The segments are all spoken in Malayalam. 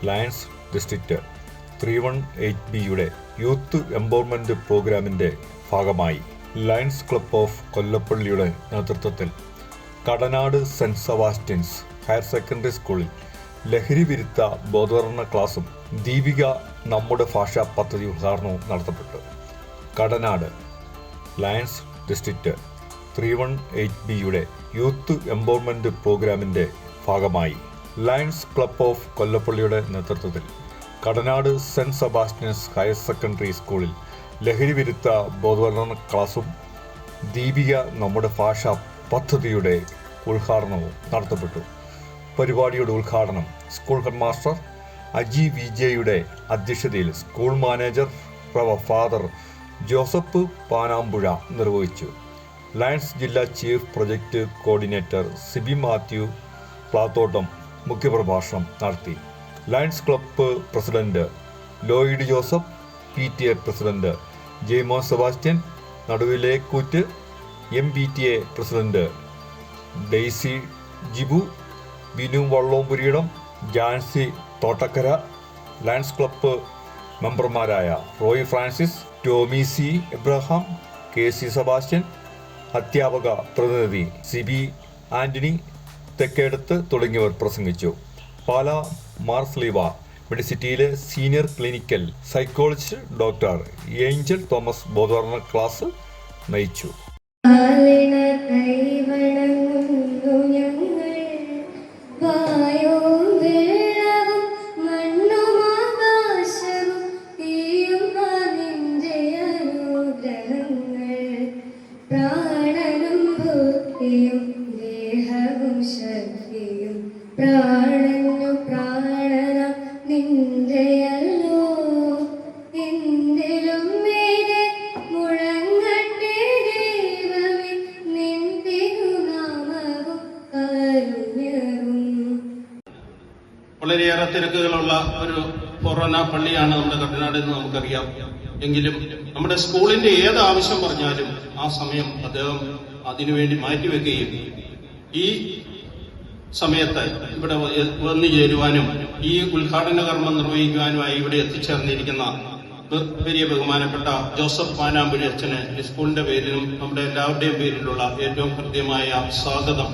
ലയൺസ് ഡിസ്ട്രിക്റ്റ് 318ബിയുടെ യൂത്ത് എംപവർമെന്റ് പ്രോഗ്രാമിന്റെ ഭാഗമായി ലയൺസ് ക്ലബ് ഓഫ് കൊല്ലപ്പള്ളിയുടെ നേതൃത്വത്തിൽ Kadanad saint Sebastian's higher secondary സ്കൂളിൽ ലഹരി വിരുദ്ധ ബോധവൽക്കരണ ക്ലാസും ദീപിക നമ്മുടെ ഭാഷാ പദ്ധതി ഉദ്ഘാടനവും നടത്തപ്പെട്ടു. കടനാട് ലയൺസ് ഡിസ്ട്രിക്റ്റ് 318ബിയുടെ യൂത്ത് എംപവർമെന്റ് പ്രോഗ്രാമിന്റെ ഭാഗമായി ലയൺസ് ക്ലബ് ഓഫ് കൊല്ലപ്പള്ളിയുടെ നേതൃത്വത്തിൽ Kadanad saint Sebastian's higher secondary സ്കൂളിൽ ലഹരി വിരുദ്ധ ബോധവൽക്കരണ ക്ലാസും ദീപിക നമ്മുടെ ഭാഷാ പദ്ധതിയുടെ ഉദ്ഘാടനവും നടത്തപ്പെട്ടു. പരിപാടിയുടെ ഉദ്ഘാടനം സ്കൂൾ ഹെഡ്മാസ്റ്റർ അജി വിജയുടെ അധ്യക്ഷതയിൽ school manager father Joseph Panampuzha നിർവഹിച്ചു. ലയൺസ് ജില്ലാ chief project coordinator Siby Mathew Plathottam മുഖ്യപ്രഭാഷണം നടത്തി. Lions club president Lloyd Joseph, PTA president Jaimon Sebastian Naduvilekoottu, MPTA president Daisy Jibu, Binu Vallomburiyidam, Jancy Thottakkara, lions club മെമ്പർമാരായ Roy Francis, Tommy C Abraham, KC Sebastian, അധ്യാപക പ്രതിനിധി സിബി ആന്റണി തെക്കേടത്ത് തുടങ്ങിയവർ പ്രസംഗിച്ചു. പാലാ മാർസ്ലീവ മെഡിസിറ്റിയിലെ senior clinical psychologist doctor Angel Thomas ബോധവൽക്കരണ ക്ലാസ് നയിച്ചു. വളരെയേറെ തിരക്കുകളുള്ള ഒരു കൊറോണ പള്ളിയാണ് നമ്മുടെ കടനാട് എന്ന് നമുക്കറിയാം. എങ്കിലും നമ്മുടെ സ്കൂളിന്റെ ഏത് ആവശ്യം പറഞ്ഞാലും ആ സമയം അദ്ദേഹം അതിനുവേണ്ടി മാറ്റിവെക്കുകയും ഈ സമയത്ത് ഇവിടെ വന്നു ചേരുവാനും ഈ ഉദ്ഘാടന കർമ്മം നിർവഹിക്കുവാനുമായി ഇവിടെ എത്തിച്ചേർന്നിരിക്കുന്ന വലിയ ബഹുമാനപ്പെട്ട ജോസഫ് പാനാമ്പുരി അച്ഛന് സ്കൂളിന്റെ പേരിലും നമ്മുടെ എല്ലാവരുടെയും പേരിലുള്ള ഏറ്റവും കൃത്യമായ സ്വാഗതം.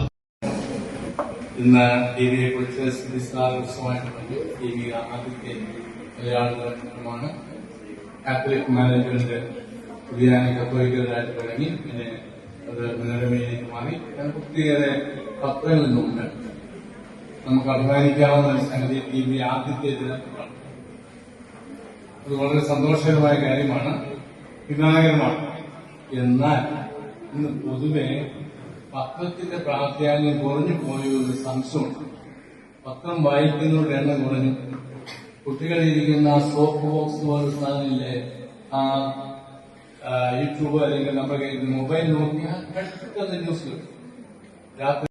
ഇന്ന് ദേവിയെ കുറിച്ച് ഉത്സവമായിട്ട് ദേവിക ആദ്യത്തെ മലയാളമാണ്. കാത്തലിക് മാനേജ്മെന്റ് പുതിയ കത്തോലിക്കലായിട്ട് തുടങ്ങി, പിന്നെ അത് മനോരമയിലേക്ക് മാറി. ഒത്തിരിയേറെ പത്രങ്ങളിൽ നിന്നുണ്ട്. നമുക്ക് അഭിമാനിക്കാവുന്ന സംഗതി ദേവി ആദ്യത്തെ ദിനത്തിലാണ്. അത് വളരെ സന്തോഷകരമായ കാര്യമാണ്, വിനായകരമാണ്. എന്നാൽ ഇന്ന് പൊതുവെ പത്രത്തിന്റെ പ്രാധാന്യം കുറഞ്ഞു പോയൊരു സംശയമുണ്ട്. പത്രം വായിക്കുന്നവരുടെ എണ്ണം കുറഞ്ഞു. കുട്ടികളിരിക്കുന്ന സോപ്പ് ബോക്സ് പോലുള്ള സാധനമില്ലേ, യൂട്യൂബ് അല്ലെങ്കിൽ നമ്മുടെ മൊബൈൽ നോക്കിയാൽ പെട്ടെന്ന് ന്യൂസ് കിട്ടും. രാത്രി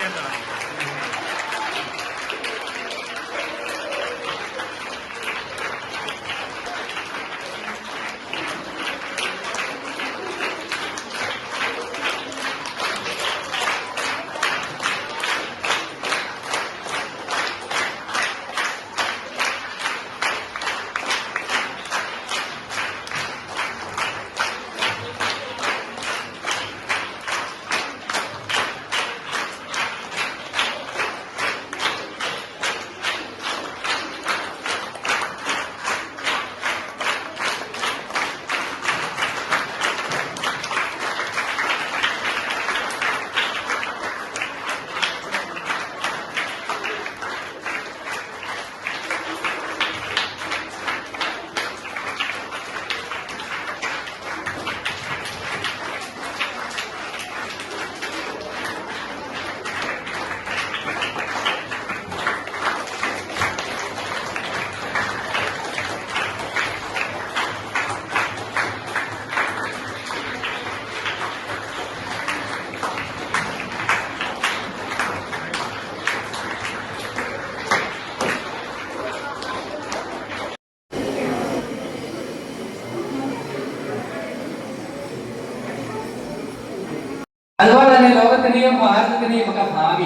അതുപോലെ തന്നെ ലോകത്തിന്റെയും ഭാരതത്തിന്റെയും ഒക്കെ ഭാവി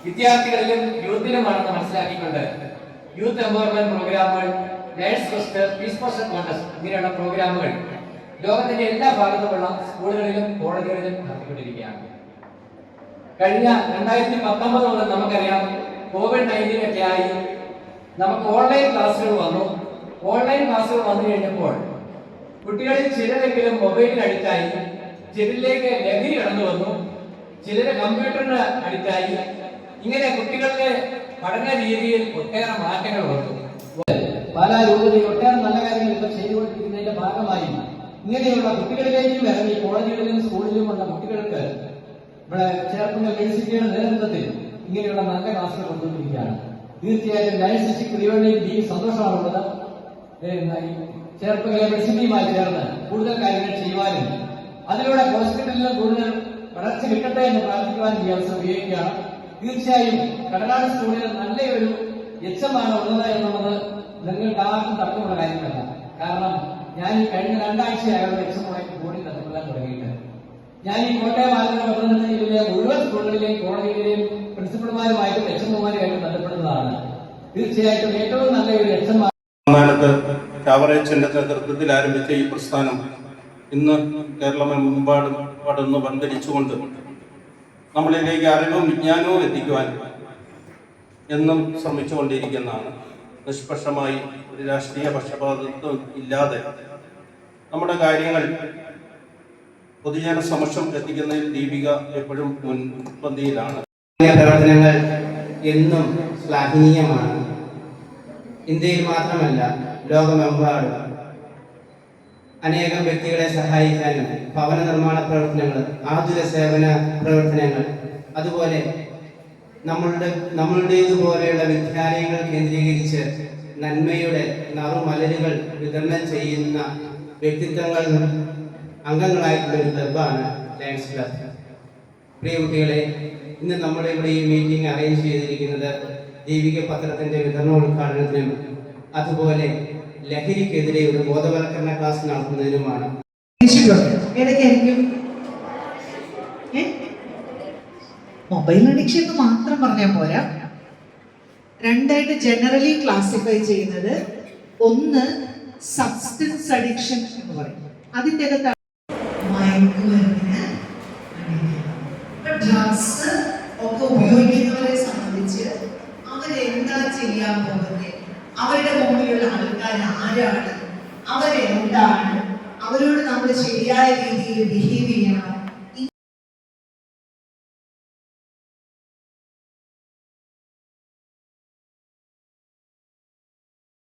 വിദ്യാർത്ഥികളിലും യൂത്തിലുമാണെന്ന് മനസ്സിലാക്കിക്കൊണ്ട് യൂത്ത് എംപവർമെന്റ് പ്രോഗ്രാമുകൾ, Lions fest, peace person contest ഇങ്ങനെയുള്ള പ്രോഗ്രാമുകൾ ലോകത്തിന്റെ എല്ലാ ഭാഗത്തുമുള്ള സ്കൂളുകളിലും കോളേജുകളിലും നടത്തിക്കൊണ്ടിരിക്കുകയാണ്. കഴിഞ്ഞ 2019 മുതൽ നമുക്കറിയാം COVID-19 ഒക്കെ ആയി നമുക്ക് ഓൺലൈൻ ക്ലാസ്സുകൾ വന്നു. ഓൺലൈൻ ക്ലാസ്സുകൾ വന്നു കഴിഞ്ഞപ്പോൾ കുട്ടികളിൽ ചിലരെങ്കിലും മൊബൈലിന് അഡിക്റ്റായി, ചിലരിലേക്ക് ലഹരി കടന്നു വന്നു, ചിലര് കമ്പ്യൂട്ടറിന് അഡിക്റ്റായി. ഇങ്ങനെ കുട്ടികളുടെ പഠന രീതിയിൽ ഒട്ടേറെ മാറ്റങ്ങൾ വന്നു. പല രൂപത്തിൽ ഒട്ടേറെ നല്ല കാര്യങ്ങൾ ഇപ്പൊ ചെയ്തുകൊണ്ടിരിക്കുന്നതിന്റെ ഭാഗമായി ഇങ്ങനെയുള്ള കുട്ടികളിലേക്കും ഇറങ്ങി കോളേജുകളിലും സ്കൂളിലുമുള്ള കുട്ടികൾക്ക് ഇവിടെ ചേർക്കുന്ന യൂണിവേഴ്സിറ്റിയുടെ നേതൃത്വത്തിൽ ഇങ്ങനെയുള്ള നല്ല ക്ലാസുകൾ കൊണ്ടുവന്നിരിക്കുകയാണ്. തീർച്ചയായിട്ടും ലയൺസ് ഡിസ്ട്രിക്ട് തിരുവനന്തപുരം സന്തോഷമാണുള്ളത്. ചേർപ്പുകളെ യൂണിവേഴ്സിറ്റിയുമായി ചേർന്ന് കൂടുതൽ കാര്യങ്ങൾ ചെയ്യുവാനും അതിലൂടെ ഹോസ്പിറ്റലിലും കൂടുതൽ വളർച്ച കിട്ടട്ടെ എന്ന് പ്രാർത്ഥിക്കുവാനും ഈ അവസരം ഉപയോഗിക്കുകയാണ്. തീർച്ചയായും കടനാട് സ്കൂളിൽ നല്ലൊരു എച്ചമാണ് ഉള്ളത് എന്നുള്ളത് നിങ്ങൾക്ക് ആർക്കും തർക്കമുള്ള കാര്യമല്ല. കാരണം ഞാൻ ഈ കഴിഞ്ഞ 2 ആഴ്ചയായുള്ള എച്ചമുമായി ബോർഡിൽ ബന്ധപ്പെടാൻ തുടങ്ങിയിട്ട് ഞാൻ ഈ കോട്ടയം ആലപ്പുഴ പത്തനംതിട്ട ജില്ലയിലെ മുഴുവൻ സ്കൂളുകളിലെയും കോളേജുകളിലെയും പ്രിൻസിപ്പൽമാരുമായിട്ടും എച്ചമ്മമാരുമായിട്ടും ബന്ധപ്പെടുന്നതാണ്. തീർച്ചയായിട്ടും ഏറ്റവും നല്ലൊരു എച്ചമാണ്. ചാവറയച്ചന്റെ നേതൃത്വത്തിൽ ആരംഭിച്ച ഈ പ്രസ്ഥാനം ഇന്ന് കേരളമെമ്പാടും പടർന്ന് പന്തലിച്ചുകൊണ്ട് നമ്മളിലേക്ക് അറിവും വിജ്ഞാനവും എത്തിക്കുവാൻ എന്നും ശ്രമിച്ചുകൊണ്ടിരിക്കുന്നതാണ്. നിഷ്പക്ഷമായി ഒരു രാഷ്ട്രീയ പക്ഷപാതിത്വം ഇല്ലാതെ നമ്മുടെ കാര്യങ്ങൾ പൊതുജന സമക്ഷം എത്തിക്കുന്നതിൽ ദീപിക എപ്പോഴും മുൻപന്തിയിലാണ്. പ്രവർത്തനങ്ങൾ എന്നും ശ്ലാഘനീയമാണ്. ഇന്ത്യയിൽ മാത്രമല്ല ലോകമെമ്പാടും അനേകം വ്യക്തികളെ സഹായിക്കാനും ഭവന നിർമ്മാണ പ്രവർത്തനങ്ങൾ, ആതുര സേവന പ്രവർത്തനങ്ങൾ, അതുപോലെ നമ്മളുടേതുപോലെയുള്ള വിദ്യാലയങ്ങൾ കേന്ദ്രീകരിച്ച് നന്മയുടെ നറുമലരുകൾ വിതരണം ചെയ്യുന്ന വ്യക്തിത്വങ്ങൾ അംഗങ്ങളായിട്ടുള്ള ഒരു ക്ലബ്ബാണ് ലയൺസ് ക്ലബ്. പ്രിയ കുട്ടികളെ, ഇന്ന് നമ്മളിവിടെ ഈ മീറ്റിംഗ് അറേഞ്ച് ചെയ്തിരിക്കുന്നത് ദീപിക പത്രത്തിന്റെ വിതരണോദ്ഘാടനത്തിനും അതുപോലെ ലഹരിക്കെതിരെ ഒരു ബോധവൽക്കരണ ക്ലാസ് നടത്തുന്നതിനുമാണ്. ഏതൊക്കെയായിരിക്കും? മൊബൈൽ അഡിക്ഷൻ എന്ന് മാത്രം പറഞ്ഞാൽ പോരാ. 2 ജനറലി ക്ലാസിഫൈ ചെയ്യുന്നത്. ഒന്ന് സബ്സ്റ്റൻസ് അഡിക്ഷൻ എന്ന് പറയും. അതിൻ്റെ അകത്താണ് മയക്കുമരുന്നിന്, ഡ്രഗ്സ് ഒക്കെ ഉപയോഗിക്കുന്നവരെ സംബന്ധിച്ച് അവരെന്താ ചെയ്യാൻ പോകുന്നത്, അവരുടെ മുമ്പിലുള്ള ആൾക്കാർ ആരാണ്, അവരെന്താണ്, അവരോട് നമ്മൾ ശരിയായ രീതിയിൽ ബിഹേവ്